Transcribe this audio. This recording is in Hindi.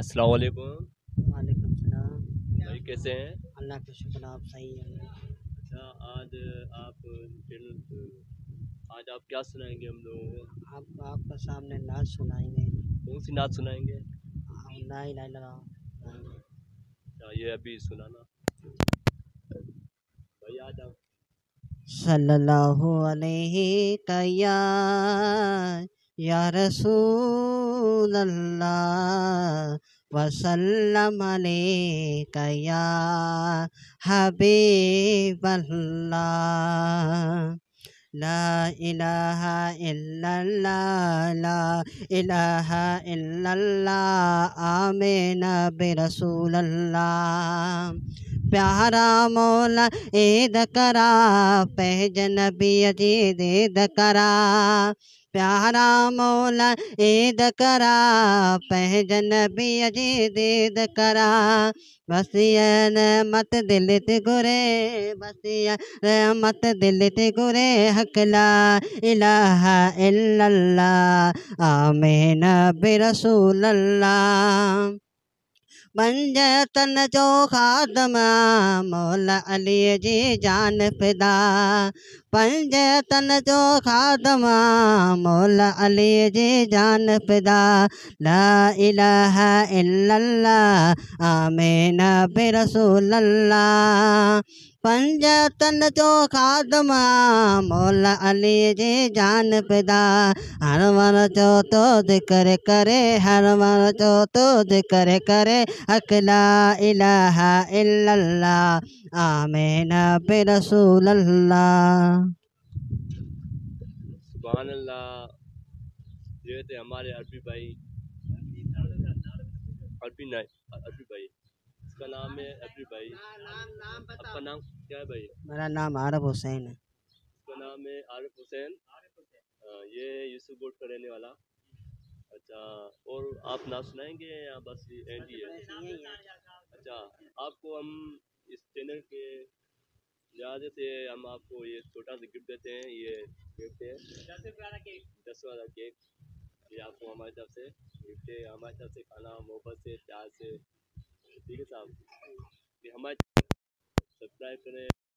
अस्सलाम वालेकुम। वालेकुम सलाम। भाई कैसे हैं? अल्लाह का शुक्र, आप सही हैं? अच्छा, आज आप आज आप क्या सुनाएंगे हम लोगों को? आप आपके सामने नाच सुनाएंगे। कौन सी नात सुनाएंगे? हम ला इलाहा इल्लल्लाह। अच्छा, ये अभी सुनाना भाई। आज आप सल्लल्लाहु अलैहि कया या रसूल अल्लाह वसल्लम अलैका या हबीब अल्लाह। ला इलाहा इल्लल्लाह, ला इलाहा इल्लल्लाह, आमीना बिरसूलल्लाह। प्यारा मौला ईद करा, पहज नबी अजीद ईद करा। प्यारा मौला ईद करा, पहज नबी अजीद ईद करा। बसियन मत दिल ते गुरे, बसियन मत दिल ते गुरे, हकला इलाहा इल्लल्लाह, आमीन बिरसूलल्लाह। पंजतन जो खादम मौला अली जी जान फिदा। पंजतन जो खादम मौला अली जी जान फिदा। ला इलाहा इल्लल्लाह, आमीन बिरसूलल्लाह। पंजतन जो खादम मौला अली जी जान फिदा। हर मन जो तो जिक्र करे, हर मन जो तो जिक्र करे, अकला इलाहा इल्लल्लाह, आमीन बिरसूलल्लाह। सुभान अल्लाह। ये थे हमारे अरबी भाई। अरबी नहीं, अरबी भाई, इसका नाम है अरबी भाई। आपका नाम क्या है भाई? मेरा नाम आरफ हुसैन है। इसका नाम है आरिफ हुसैन। ये यूसुफ बोर्ड का रहने वाला। अच्छा, और आप नाम सुनाएंगे या बस एंड ही है? अच्छा, आपको हम इस चैनल के लिहाजे से हम आपको ये छोटा सा गिफ्ट देते हैं। ये गिफ्ट है 10 वाला केक। ये आपको हमारी तरफ से गिफ्ट है, हमारी तरफ से खाना मोहब्बत से प्यार से। ठीक है साहब, ये हमारे सब्सक्राइब करें।